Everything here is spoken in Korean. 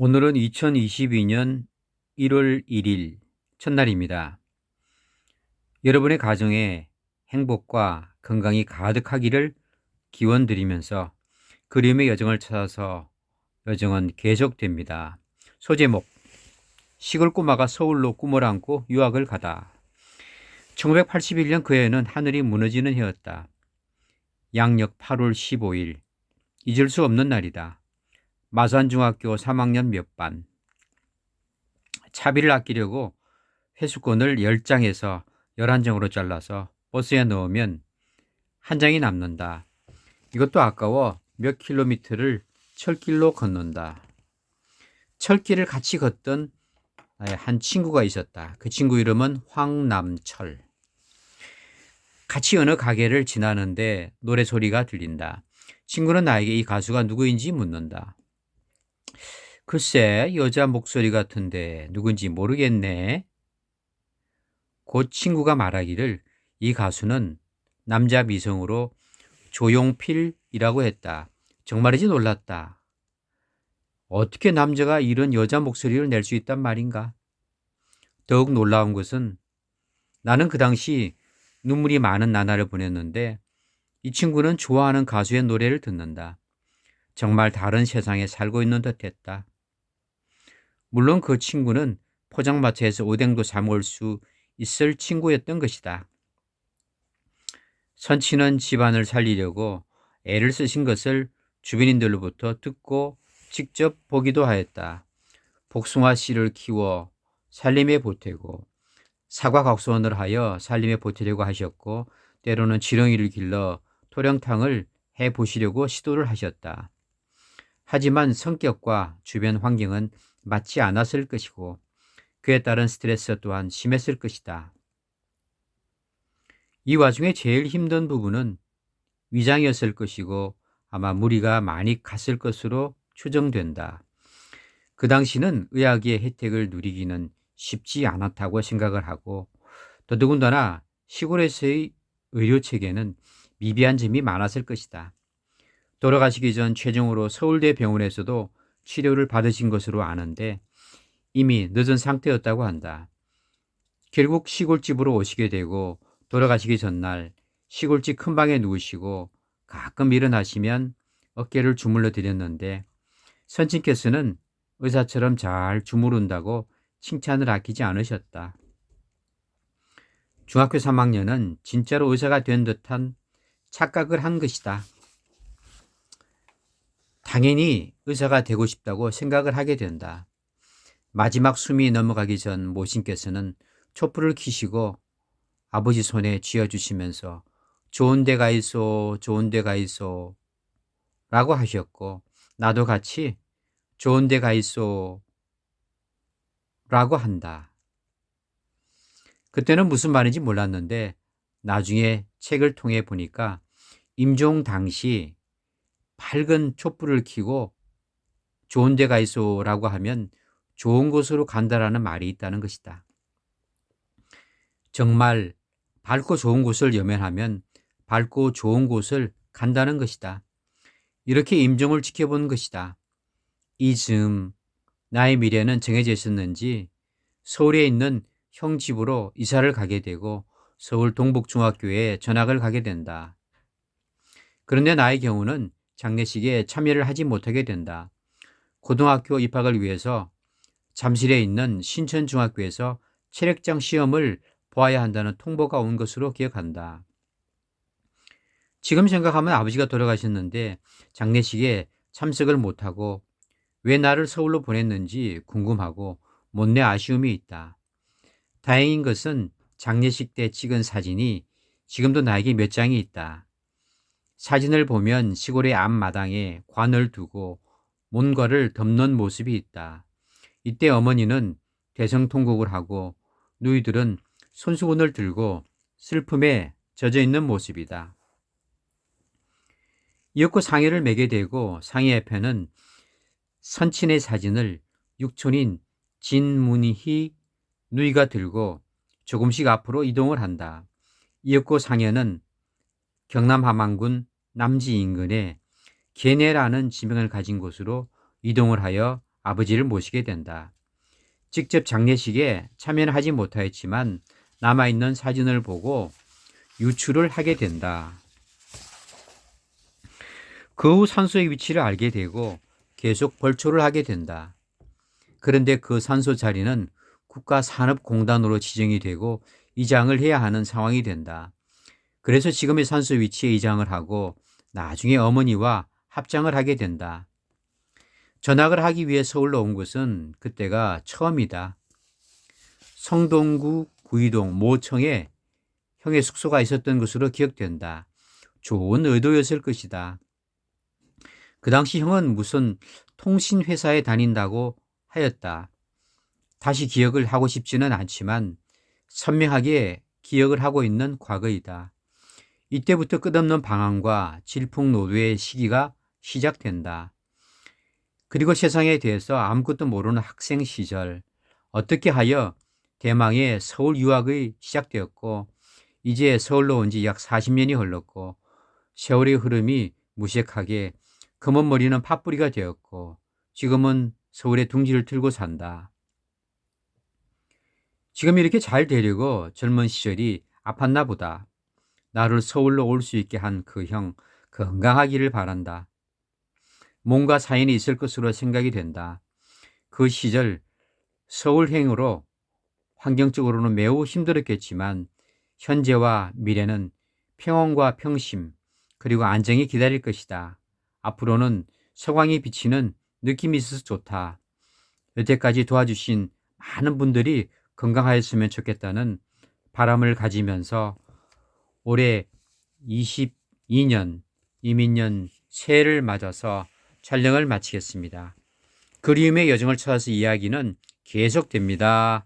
오늘은 2022년 1월 1일 첫날입니다. 여러분의 가정에 행복과 건강이 가득하기를 기원드리면서 그림의 여정을 찾아서 여정은 계속됩니다. 소제목: 시골 꼬마가 서울로 꿈을 안고 유학을 가다. 1981년 그 해는 하늘이 무너지는 해였다. 양력 8월 15일, 잊을 수 없는 날이다. 마산중학교 3학년 몇 반. 차비를 아끼려고 회수권을 10장에서 11장으로 잘라서 버스에 넣으면 한 장이 남는다. 이것도 아까워 몇 킬로미터를 철길로 걷는다. 철길을 같이 걷던 한 친구가 있었다. 그 친구 이름은 황남철. 같이 어느 가게를 지나는데 노래소리가 들린다. 친구는 나에게 이 가수가 누구인지 묻는다. 글쎄, 여자 목소리 같은데 누군지 모르겠네. 곧 친구가 말하기를 이 가수는 남자 미성으로 조용필이라고 했다. 정말이지 놀랐다. 어떻게 남자가 이런 여자 목소리를 낼 수 있단 말인가? 더욱 놀라운 것은 나는 그 당시 눈물이 많은 나날을 보냈는데 이 친구는 좋아하는 가수의 노래를 듣는다. 정말 다른 세상에 살고 있는 듯했다. 물론 그 친구는 포장마차에서 오뎅도 사 먹을 수 있을 친구였던 것이다. 선치는 집안을 살리려고 애를 쓰신 것을 주변인들로부터 듣고 직접 보기도 하였다. 복숭아 씨를 키워 살림에 보태고 사과 각수원을 하여 살림에 보태려고 하셨고 때로는 지렁이를 길러 토령탕을 해보시려고 시도를 하셨다. 하지만 성격과 주변 환경은 맞지 않았을 것이고 그에 따른 스트레스 또한 심했을 것이다. 이 와중에 제일 힘든 부분은 위장이었을 것이고 아마 무리가 많이 갔을 것으로 추정된다. 그 당시는 의학의 혜택을 누리기는 쉽지 않았다고 생각을 하고 더더군다나 시골에서의 의료체계는 미비한 점이 많았을 것이다. 돌아가시기 전 최종으로 서울대 병원에서도 치료를 받으신 것으로 아는데 이미 늦은 상태였다고 한다. 결국 시골집으로 오시게 되고 돌아가시기 전날 시골집 큰 방에 누우시고 가끔 일어나시면 어깨를 주물러 드렸는데 선친께서는 의사처럼 잘 주무른다고 칭찬을 아끼지 않으셨다. 중학교 3학년은 진짜로 의사가 된 듯한 착각을 한 것이다. 당연히 의사가 되고 싶다고 생각을 하게 된다. 마지막 숨이 넘어가기 전 모신께서는 촛불을 켜시고 아버지 손에 쥐어주시면서 좋은 데가 있어, 좋은 데가 있어 라고 하셨고 나도 같이 좋은 데가 있어 라고 한다. 그때는 무슨 말인지 몰랐는데 나중에 책을 통해 보니까 임종 당시 밝은 촛불을 켜고 좋은 데가 있어 라고 하면 좋은 곳으로 간다라는 말이 있다는 것이다. 정말 밝고 좋은 곳을 염연하면 밝고 좋은 곳을 간다는 것이다. 이렇게 임종을 지켜본 것이다. 이 즈음 나의 미래는 정해져 있었는지 서울에 있는 형 집으로 이사를 가게 되고 서울 동북중학교에 전학을 가게 된다. 그런데 나의 경우는 장례식에 참여를 하지 못하게 된다. 고등학교 입학을 위해서 잠실에 있는 신천중학교에서 체력장 시험을 보아야 한다는 통보가 온 것으로 기억한다. 지금 생각하면 아버지가 돌아가셨는데 장례식에 참석을 못하고 왜 나를 서울로 보냈는지 궁금하고 못내 아쉬움이 있다. 다행인 것은 장례식 때 찍은 사진이 지금도 나에게 몇 장이 있다. 사진을 보면 시골의 앞마당에 관을 두고 뭔가를 덮는 모습이 있다. 이때 어머니는 대성통곡을 하고 누이들은 손수건을 들고 슬픔에 젖어 있는 모습이다. 이윽고 상의를 매게 되고 상의 옆에는 선친의 사진을 육촌인 진문희 누이가 들고 조금씩 앞으로 이동을 한다. 이윽고 상해는 경남 함안군 남지 인근에 계내라는 지명을 가진 곳으로 이동을 하여 아버지를 모시게 된다. 직접 장례식에 참여는 하지 못하였지만 남아있는 사진을 보고 유추를 하게 된다. 그 후 산소의 위치를 알게 되고 계속 벌초를 하게 된다. 그런데 그 산소 자리는 국가산업공단으로 지정이 되고 이장을 해야 하는 상황이 된다. 그래서 지금의 산소 위치에 이장을 하고 나중에 어머니와 합장을 하게 된다. 전학을 하기 위해 서울로 온 것은 그때가 처음이다. 성동구 구이동 모청에 형의 숙소가 있었던 것으로 기억된다. 좋은 의도였을 것이다. 그 당시 형은 무슨 통신회사에 다닌다고 하였다. 다시 기억을 하고 싶지는 않지만 선명하게 기억을 하고 있는 과거이다. 이때부터 끝없는 방황과 질풍노도의 시기가 시작된다. 그리고 세상에 대해서 아무것도 모르는 학생 시절, 어떻게 하여 대망의 서울 유학이 시작되었고 이제 서울로 온 지 약 40년이 흘렀고 세월의 흐름이 무색하게 검은 머리는 팥뿌리가 되었고 지금은 서울에 둥지를 틀고 산다. 지금 이렇게 잘 되려고 젊은 시절이 아팠나 보다. 나를 서울로 올 수 있게 한 그 형 건강하기를 바란다. 뭔가 사연이 있을 것으로 생각이 된다. 그 시절 서울행으로 환경적으로는 매우 힘들었겠지만 현재와 미래는 평온과 평심 그리고 안정이 기다릴 것이다. 앞으로는 서광이 비치는 느낌이 있어서 좋다. 여태까지 도와주신 많은 분들이 건강하였으면 좋겠다는 바람을 가지면서 올해 22년 이민년 새해를 맞아서 촬영을 마치겠습니다. 그리움의 여정을 찾아서 이야기는 계속됩니다.